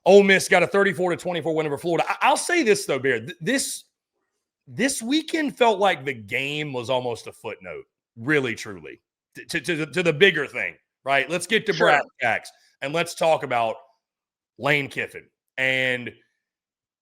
Ole Miss got a 34-24 win over Florida. I'll say this, though, Bear. This weekend felt like the game was almost a footnote, really, truly, to the bigger thing, right? Let's get to brass tacks, and let's talk about Lane Kiffin. And,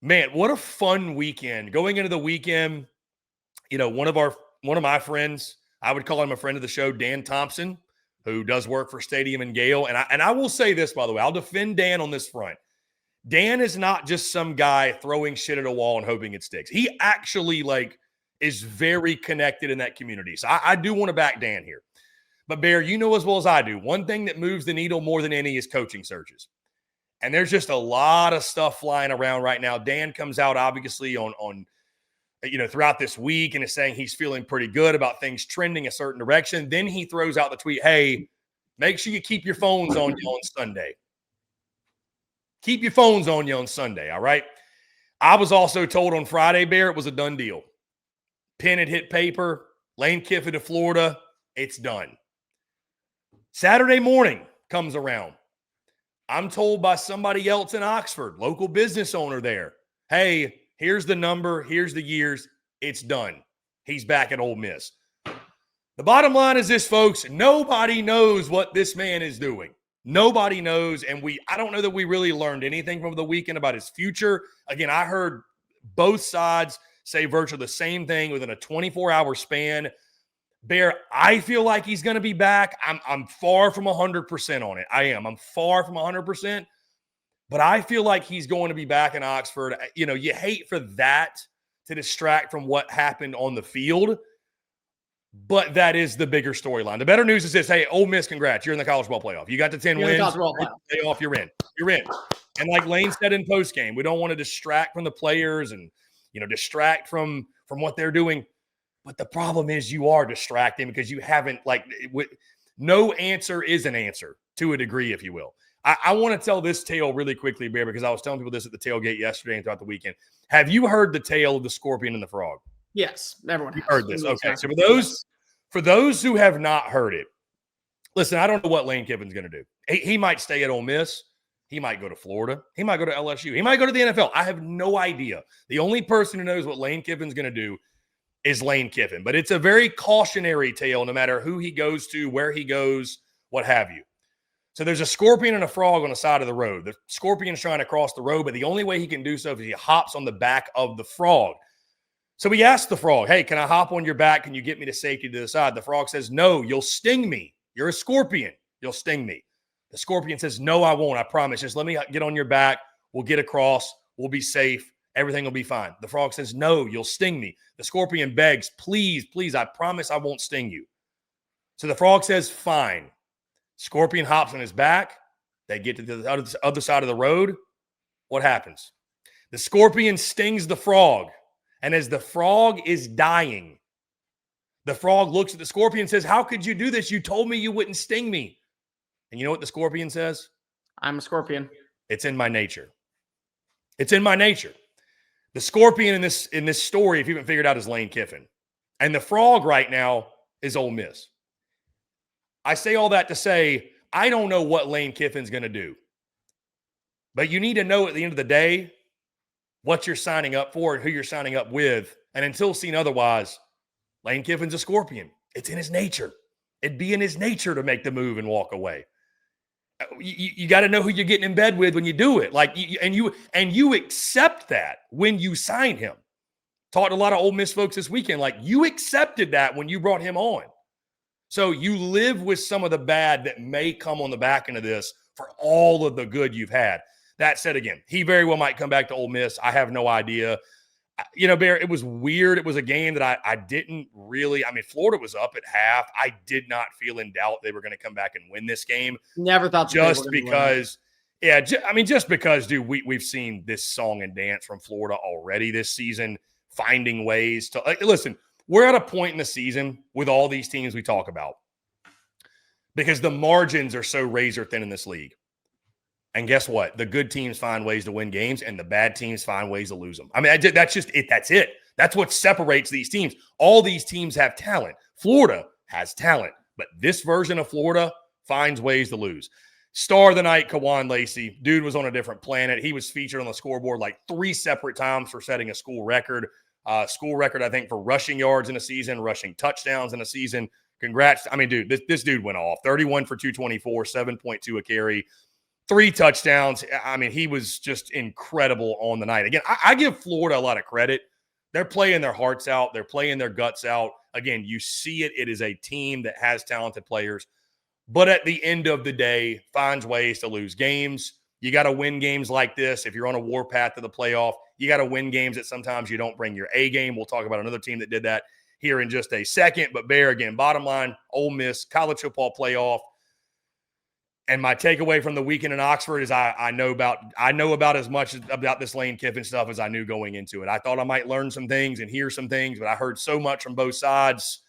man, what a fun weekend. Going into the weekend, one of my friends, I would call him a friend of the show, Dan Thompson, who does work for Stadium and Gale. And I will say this, by the way, I'll defend Dan on this front. Dan is not just some guy throwing shit at a wall and hoping it sticks. He actually is very connected in that community. So I do want to back Dan here. But Bear, you know as well as I do, one thing that moves the needle more than any is coaching searches. And there's just a lot of stuff flying around right now. Dan comes out obviously on throughout this week and is saying he's feeling pretty good about things trending a certain direction. Then he throws out the tweet, hey, make sure you keep your phones on you on Sunday. Keep your phones on you on Sunday, all right? I was also told on Friday, Bear, it was a done deal. Pen had hit paper. Lane Kiffin to Florida. It's done. Saturday morning comes around. I'm told by somebody else in Oxford, local business owner there, hey, here's the number, here's the years, it's done. He's back at Ole Miss. The bottom line is this, folks. Nobody knows what this man is doing. Nobody knows, and I don't know that we really learned anything from the weekend about his future. Again, I heard both sides say virtually the same thing within a 24-hour span. Bear, I feel like he's going to be back. I'm far from 100% on it. I am. I'm far from 100%, but I feel like he's going to be back in Oxford. You hate for that to distract from what happened on the field, but that is the bigger storyline. The better news is this. Hey, Ole Miss, congrats. You're in the college ball playoff. You got the 10 wins. Playoff, you're in. You're in. And like Lane said in postgame, we don't want to distract from the players and, distract from what they're doing. But the problem is you are distracting because you haven't, no answer is an answer to a degree, if you will. I want to tell this tale really quickly, Bear, because I was telling people this at the tailgate yesterday and throughout the weekend. Have you heard the tale of the scorpion and the frog? Yes, everyone has. Heard this. Okay, so for those who have not heard it, listen, I don't know what Lane Kiffin's going to do. He might stay at Ole Miss. He might go to Florida. He might go to LSU. He might go to the NFL. I have no idea. The only person who knows what Lane Kiffin's going to do is Lane Kiffin. But it's a very cautionary tale no matter who he goes to, where he goes, what have you. So there's a scorpion and a frog on the side of the road. The scorpion's trying to cross the road, but the only way he can do so is he hops on the back of the frog. So he asks the frog, hey, can I hop on your back? Can you get me to safety to the side? The frog says, no, you'll sting me. You're a scorpion. You'll sting me. The scorpion says, no, I won't. I promise. Just let me get on your back. We'll get across. We'll be safe. Everything will be fine. The frog says, no, you'll sting me. The scorpion begs, please, please, I promise I won't sting you. So the frog says, fine. Scorpion hops on his back. They get to the other side of the road. What happens? The scorpion stings the frog. And as the frog is dying, the frog looks at the scorpion and says, how could you do this? You told me you wouldn't sting me. And you know what the scorpion says? I'm a scorpion. It's in my nature. It's in my nature. The scorpion in this story, if you haven't figured out, is Lane Kiffin. And the frog right now is Ole Miss. I say all that to say, I don't know what Lane Kiffin's going to do. But you need to know at the end of the day what you're signing up for and who you're signing up with. And until seen otherwise, Lane Kiffin's a scorpion. It's in his nature. It'd be in his nature to make the move and walk away. You got to know who you're getting in bed with when you do it. And you accept that when you sign him. Talked to a lot of Ole Miss folks this weekend. You accepted that when you brought him on. So you live with some of the bad that may come on the back end of this for all of the good you've had. That said, again, he very well might come back to Ole Miss. I have no idea. Bear, it was weird. It was a game that I didn't really – Florida was up at half. I did not feel in doubt they were going to come back and win this game. Never thought just because – yeah, just because, dude, we've seen this song and dance from Florida already this season, finding ways to listen, we're at a point in the season with all these teams we talk about because the margins are so razor thin in this league. And guess what? The good teams find ways to win games, and the bad teams find ways to lose them. That's just it. That's it. That's what separates these teams. All these teams have talent. Florida has talent, but this version of Florida finds ways to lose. Star of the night, Kawan Lacey. Dude was on a different planet. He was featured on the scoreboard like 3 separate times for setting a school record. I think, for rushing yards in a season, rushing touchdowns in a season. Congrats. I mean, dude, this dude went off. 31 for 224, 7.2 a carry, 3 touchdowns. I mean, he was just incredible on the night. Again, I give Florida a lot of credit. They're playing their hearts out. They're playing their guts out. Again, you see it. It is a team that has talented players. But at the end of the day, finds ways to lose games. You got to win games like this. If you're on a warpath to the playoff, you got to win games that sometimes you don't bring your A game. We'll talk about another team that did that here in just a second. But Bear, again, bottom line, Ole Miss, college football playoff. And my takeaway from the weekend in Oxford is I know about as much about this Lane Kiffin stuff as I knew going into it. I thought I might learn some things and hear some things, but I heard so much from both sides.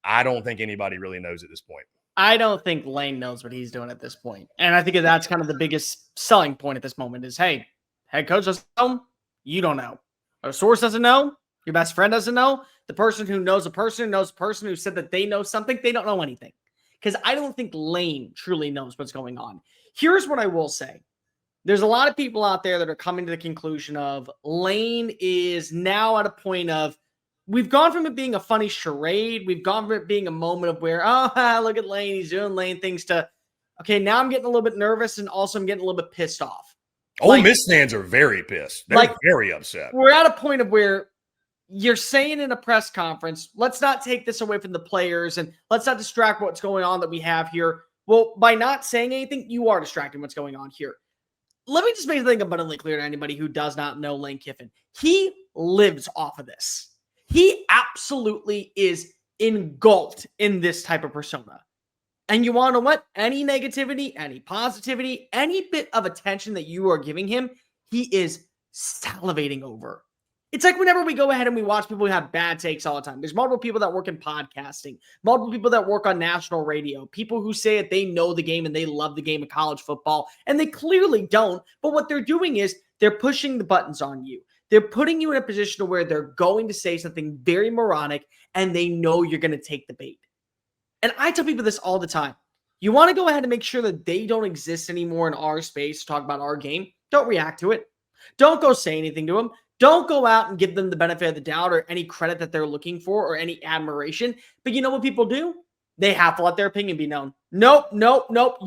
I don't think anybody really knows at this point. I don't think Lane knows what he's doing at this point. And I think that's kind of the biggest selling point at this moment is, hey, head coach doesn't know, you don't know. A source doesn't know, your best friend doesn't know, the person who knows a person who knows a person who said that they know something, they don't know anything. Because I don't think Lane truly knows what's going on. Here's what I will say. There's a lot of people out there that are coming to the conclusion of Lane is now at a point of, we've gone from it being a funny charade. We've gone from it being a moment of where, oh, look at Lane. He's doing Lane things to, okay, now I'm getting a little bit nervous and also I'm getting a little bit pissed off. Ole Miss fans are very pissed. They're very upset. We're at a point of where you're saying in a press conference, let's not take this away from the players and let's not distract what's going on that we have here. Well, by not saying anything, you are distracting what's going on here. Let me just make something abundantly clear to anybody who does not know Lane Kiffin. He lives off of this. He absolutely is engulfed in this type of persona. And you want to know what? Any negativity, any positivity, any bit of attention that you are giving him, he is salivating over. It's like whenever we go ahead and we watch people who have bad takes all the time. There's multiple people that work in podcasting, multiple people that work on national radio, people who say that they know the game and they love the game of college football, and they clearly don't. But what they're doing is they're pushing the buttons on you. They're putting you in a position where they're going to say something very moronic, and they know you're going to take the bait. And I tell people this all the time. You want to go ahead and make sure that they don't exist anymore in our space to talk about our game. Don't react to it. Don't go say anything to them. Don't go out and give them the benefit of the doubt or any credit that they're looking for or any admiration. But you know what people do? They have to let their opinion be known. Nope.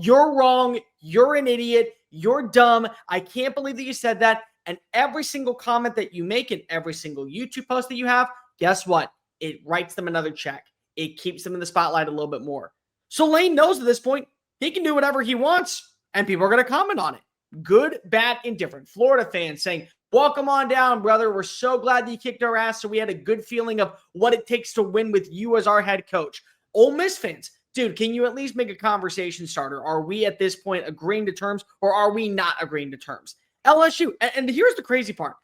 You're wrong. You're an idiot. You're dumb. I can't believe that you said that. And every single comment that you make and every single YouTube post that you have, guess what? It writes them another check. It keeps them in the spotlight a little bit more. So Lane knows at this point, he can do whatever he wants, and people are going to comment on it. Good, bad, indifferent. Florida fans saying, welcome on down, brother. We're so glad that you kicked our ass, so we had a good feeling of what it takes to win with you as our head coach. Ole Miss fans, dude, can you at least make a conversation starter? Are we at this point agreeing to terms, or are we not agreeing to terms? LSU, and here's the crazy part.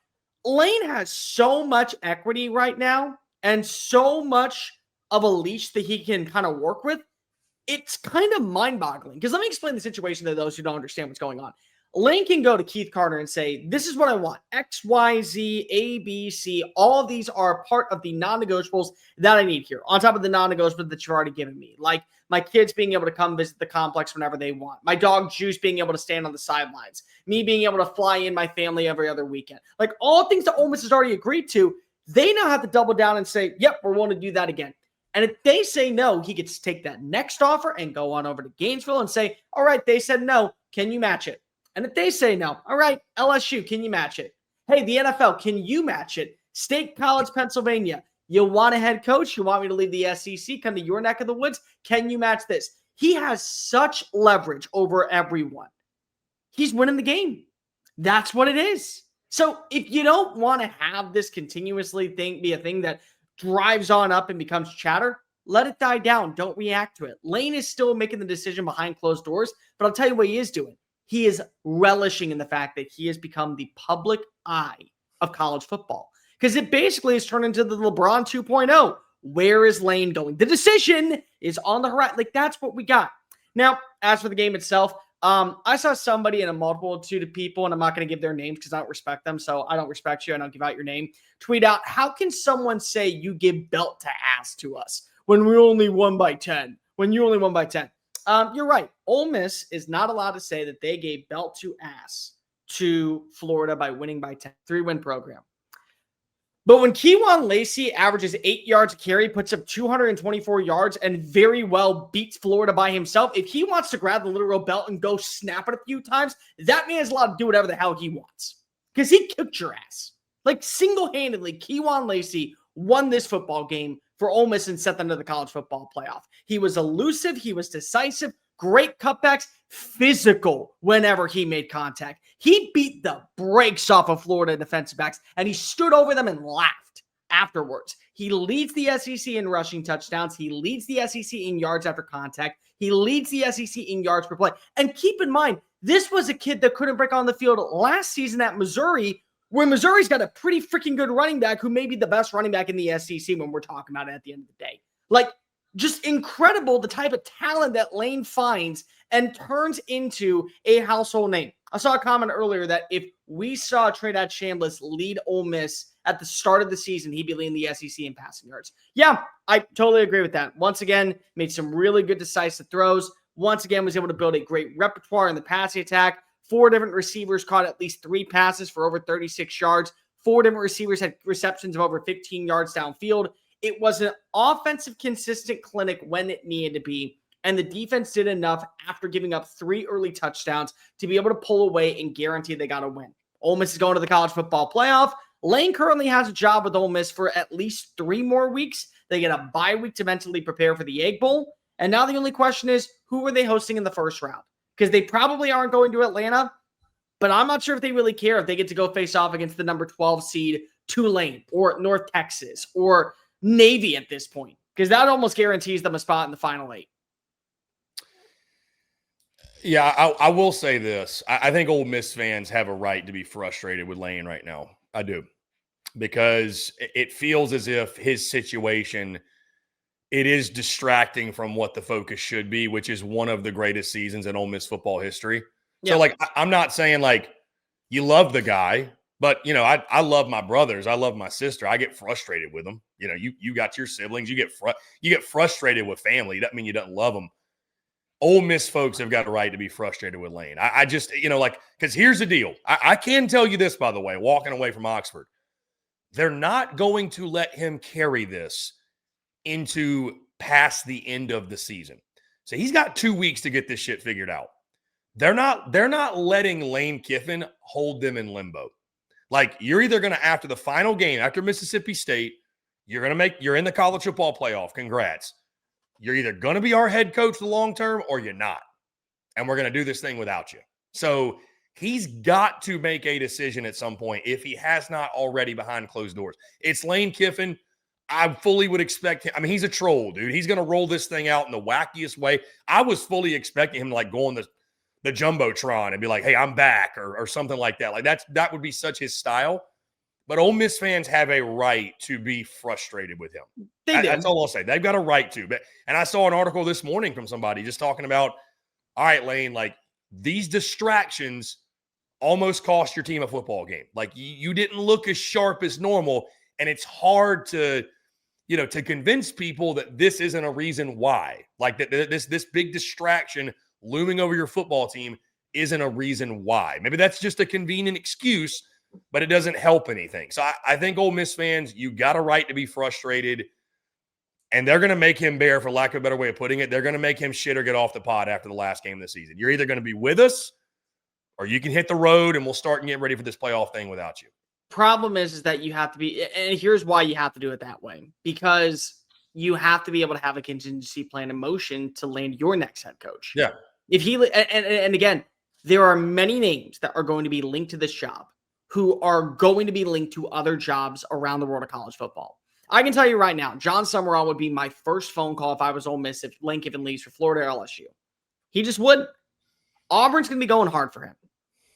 Lane has so much equity right now and so much of a leash that he can kind of work with. It's kind of mind-boggling, because let me explain the situation to those who don't understand what's going on. Lane can go to Keith Carter and say, this is what I want. X, Y, Z, A, B, C. All of these are part of the non-negotiables that I need here, on top of the non-negotiables that you've already given me. Like my kids being able to come visit the complex whenever they want. My dog Juice being able to stand on the sidelines. Me being able to fly in my family every other weekend. Like all things that Ole Miss has already agreed to, they now have to double down and say, yep, we're willing to do that again. And if they say no, he gets to take that next offer and go on over to Gainesville and say, all right, they said no. Can you match it? And if they say no, all right, LSU, can you match it? Hey, the NFL, can you match it? State College, Pennsylvania, you want a head coach? You want me to leave the SEC, come to your neck of the woods? Can you match this? He has such leverage over everyone. He's winning the game. That's what it is. So if you don't want to have this continuously be a thing that drives on up and becomes chatter, let it die down. Don't react to it. Lane is still making the decision behind closed doors, but I'll tell you what he is doing. He is relishing in the fact that he has become the public eye of college football, because it basically has turned into the LeBron 2.0. Where is Lane going? The decision is on the horizon. Like, that's what we got. Now, as for the game itself, I saw somebody in a multitude of people, and I'm not going to give their names because I don't respect them. So I don't respect you. I don't give out your name. Tweet out, how can someone say you give belt to ass to us when we only won by 10? When you only won by 10? You're right. Ole Miss is not allowed to say that they gave belt to ass to Florida by winning by 10. 3-win program. But when Kewan Lacey averages 8 yards a carry, puts up 224 yards, and very well beats Florida by himself, if he wants to grab the literal belt and go snap it a few times, that man is allowed to do whatever the hell he wants. Because he kicked your ass. Like, single-handedly, Kewan Lacey won this football game for Ole Miss and set them to the college football playoff. He was elusive. He was decisive. Great cutbacks. Physical whenever he made contact. He beat the brakes off of Florida defensive backs, and he stood over them and laughed afterwards. He leads the SEC in rushing touchdowns. He leads the SEC in yards after contact. He leads the SEC in yards per play. And keep in mind, this was a kid that couldn't break on the field last season at Missouri, where Missouri's got a pretty freaking good running back who may be the best running back in the SEC when we're talking about it at the end of the day. Like, just incredible the type of talent that Lane finds and turns into a household name. I saw a comment earlier that if we saw Trinidad Chambliss lead Ole Miss at the start of the season, he'd be leading the SEC in passing yards. Yeah, I totally agree with that. Once again, made some really good decisive throws. Once again, was able to build a great repertoire in the passing attack. 4 different receivers caught at least 3 passes for over 36 yards. 4 different receivers had receptions of over 15 yards downfield. It was an offensive consistent clinic when it needed to be. And the defense did enough after giving up 3 early touchdowns to be able to pull away and guarantee they got a win. Ole Miss is going to the college football playoff. Lane currently has a job with Ole Miss for at least 3 more weeks. They get a bye week to mentally prepare for the Egg Bowl. And now the only question is, who are they hosting in the first round? Because they probably aren't going to Atlanta, but I'm not sure if they really care if they get to go face off against the number 12 seed Tulane or North Texas or Navy at this point, because that almost guarantees them a spot in the Final 8. Yeah, I will say this. I think Ole Miss fans have a right to be frustrated with Lane right now. I do. Because it feels as if his situation, it is distracting from what the focus should be, which is one of the greatest seasons in Ole Miss football history. Yeah. So, like, I'm not saying, like, you love the guy, but, you know, I love my brothers. I love my sister. I get frustrated with them. You know, you got your siblings. You get frustrated with family. That doesn't mean you don't love them. Ole Miss folks have got a right to be frustrated with Lane. I just, you know, like, because here's the deal. I can tell you this, by the way, walking away from Oxford. They're not going to let him carry this into past the end of the season. So he's got 2 weeks to get this shit figured out. They're not letting Lane Kiffin hold them in limbo. Like, you're either going to, after the final game, after Mississippi State, you're in the college football playoff. Congrats. You're either going to be our head coach the long term or you're not. And we're going to do this thing without you. So he's got to make a decision at some point if he has not already behind closed doors. It's Lane Kiffin. I fully would expect him. I mean, he's a troll, dude. He's going to roll this thing out in the wackiest way. I was fully expecting him to, like, go on the Jumbotron and be like, hey, I'm back or something like that. Like, that would be such his style. But Ole Miss fans have a right to be frustrated with him. That's all I'll say. They've got a right to. And I saw an article this morning from somebody just talking about, all right, Lane, like, these distractions almost cost your team a football game. Like, you didn't look as sharp as normal, and it's hard to convince people that this isn't a reason why. Like, that this big distraction looming over your football team isn't a reason why. Maybe that's just a convenient excuse, but it doesn't help anything. So I think Ole Miss fans, you got a right to be frustrated, and they're going to make him bear, for lack of a better way of putting it. They're going to make him shit or get off the pod after the last game of the season. You're either going to be with us or you can hit the road and we'll start and get ready for this playoff thing without you. Problem is that you have to be, and here's why you have to do it that way, because you have to be able to have a contingency plan in motion to land your next head coach. Yeah. If he, and again, there are many names that are going to be linked to this job who are going to be linked to other jobs around the world of college football. I can tell you right now, John Summerall would be my first phone call if I was Ole Miss if Lane Kiffin leaves for Florida or LSU. He just wouldn't. Auburn's going to be going hard for him.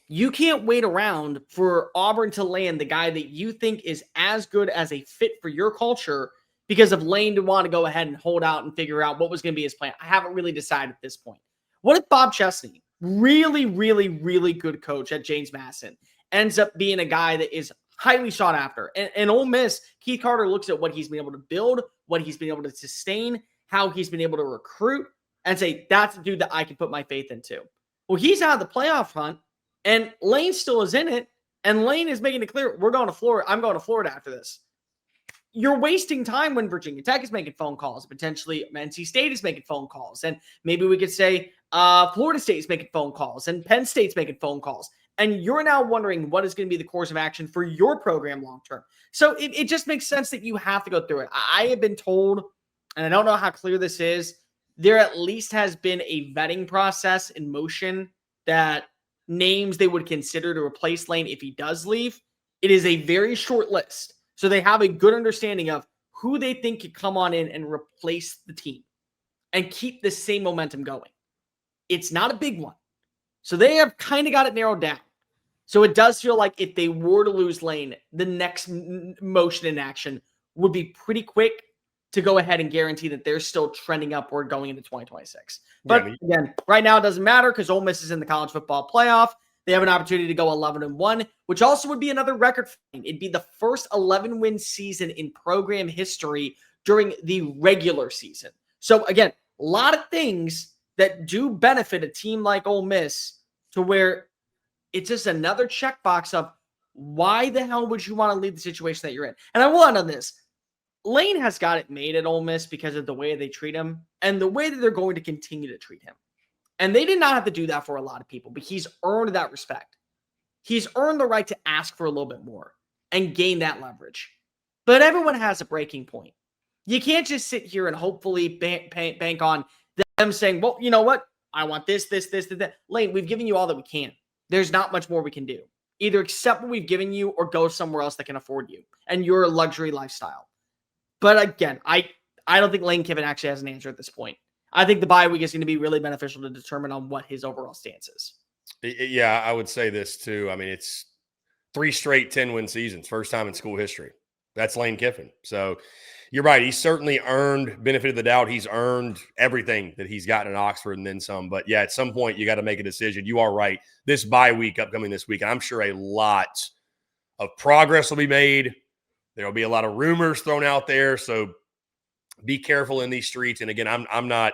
You can't wait around for Auburn to land the guy that you think is as good as a fit for your culture because of Lane to want to go ahead and hold out and figure out what was going to be his plan. I haven't really decided at this point. What if Bob Chesney, really, really, really good coach at James Madison, ends up being a guy that is highly sought after? And Ole Miss, Keith Carter looks at what he's been able to build, what he's been able to sustain, how he's been able to recruit. and say, that's a dude that I can put my faith into. Well, he's out of the playoff hunt, and Lane still is in it, and Lane is making it clear, we're going to Florida. I'm going to Florida after this. You're wasting time when Virginia Tech is making phone calls. Potentially NC State is making phone calls. And maybe we could say Florida State is making phone calls and Penn State's making phone calls. And you're now wondering what is going to be the course of action for your program long-term. So it just makes sense that you have to go through it. I have been told, and I don't know how clear this is, there at least has been a vetting process in motion that names they would consider to replace Lane if he does leave. It is a very short list. So they have a good understanding of who they think could come on in and replace the team and keep the same momentum going. It's not a big one. So they have kind of got it narrowed down. So it does feel like if they were to lose Lane, the next motion in action would be pretty quick to go ahead and guarantee that they're still trending upward going into 2026. But again, right now it doesn't matter because Ole Miss is in the college football playoff. They have an opportunity to go 11-1, which also would be another record. It'd be the first 11-win season in program history during the regular season. So again, a lot of things that do benefit a team like Ole Miss to where it's just another checkbox of why the hell would you want to leave the situation that you're in? And I will end on this. Lane has got it made at Ole Miss because of the way they treat him and the way that they're going to continue to treat him. And they did not have to do that for a lot of people, but he's earned that respect. He's earned the right to ask for a little bit more and gain that leverage. But everyone has a breaking point. You can't just sit here and hopefully bank on them saying, well, you know what? I want this, that. Lane, we've given you all that we can. There's not much more we can do. Either accept what we've given you or go somewhere else that can afford you and your luxury lifestyle. But again, I don't think Lane Kiffin actually has an answer at this point. I think the bye week is going to be really beneficial to determine on what his overall stance is. Yeah, I would say this too. I mean, it's 3 straight 10-win seasons, first time in school history. That's Lane Kiffin. So you're right. He's certainly earned benefit of the doubt. He's earned everything that he's gotten at Oxford and then some. But yeah, at some point you got to make a decision. You are right. This bye week upcoming this week, and I'm sure a lot of progress will be made. There will be a lot of rumors thrown out there. So be careful in these streets. And again, I'm not,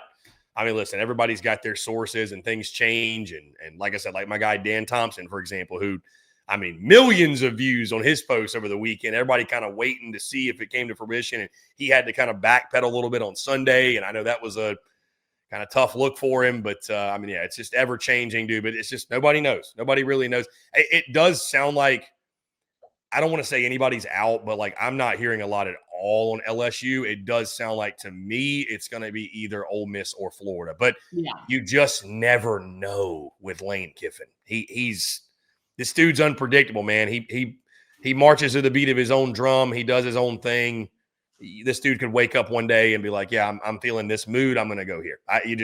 I mean, listen, everybody's got their sources and things change. And like I said, like my guy, Dan Thompson, for example, who, I mean, millions of views on his posts over the weekend, everybody kind of waiting to see if it came to fruition. And he had to kind of backpedal a little bit on Sunday. And I know that was a kind of tough look for him, but I mean, yeah, it's just ever changing, dude, but it's just, nobody knows. Nobody really knows. It does sound like, I don't want to say anybody's out, but like I'm not hearing a lot at all on LSU. It does sound like to me it's going to be either Ole Miss or Florida, but you just never know with Lane Kiffin. He's this dude's unpredictable, man. He marches to the beat of his own drum. He does his own thing. This dude could wake up one day and be like, "Yeah, I'm feeling this mood. I'm going to go here." You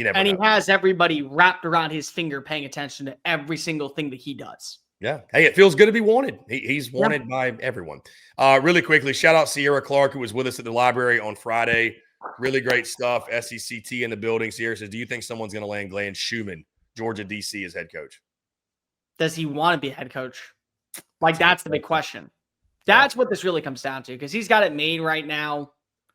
never. And know. He has everybody wrapped around his finger, paying attention to every single thing that he does. Yeah. Hey, it feels good to be wanted. He's wanted by everyone. Really quickly, shout out Sierra Clark, who was with us at the library on Friday. Really great stuff. SECT in the building. Sierra says, do you think someone's going to land Glenn Schumann, Georgia DC, as head coach? Does he want to be a head coach? Like, that's the big question. That's what this really comes down to, because he's got it made right now.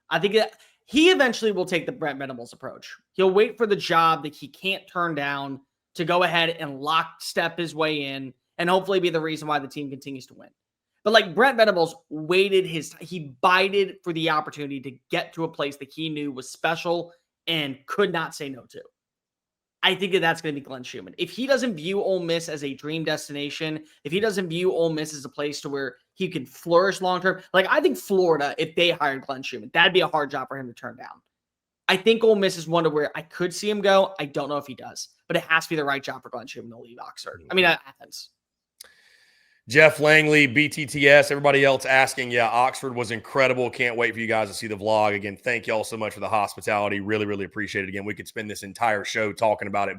I think that he eventually will take the Brent Venables approach. He'll wait for the job that he can't turn down to go ahead and lockstep his way in and hopefully be the reason why the team continues to win. But like Brent Venables he bided for the opportunity to get to a place that he knew was special and could not say no to. I think that's going to be Glenn Schumann. If he doesn't view Ole Miss as a dream destination, if he doesn't view Ole Miss as a place to where he can flourish long-term, like I think Florida, if they hired Glenn Schumann, that'd be a hard job for him to turn down. I think Ole Miss is one to where I could see him go. I don't know if he does, but it has to be the right job for Glenn Schumann to leave Oxford. I mean, Athens. Jeff Langley, BTTS, everybody else asking, yeah, Oxford was incredible. Can't wait for you guys to see the vlog. Again, thank y'all so much for the hospitality. Really, really appreciate it. Again, we could spend this entire show talking about it.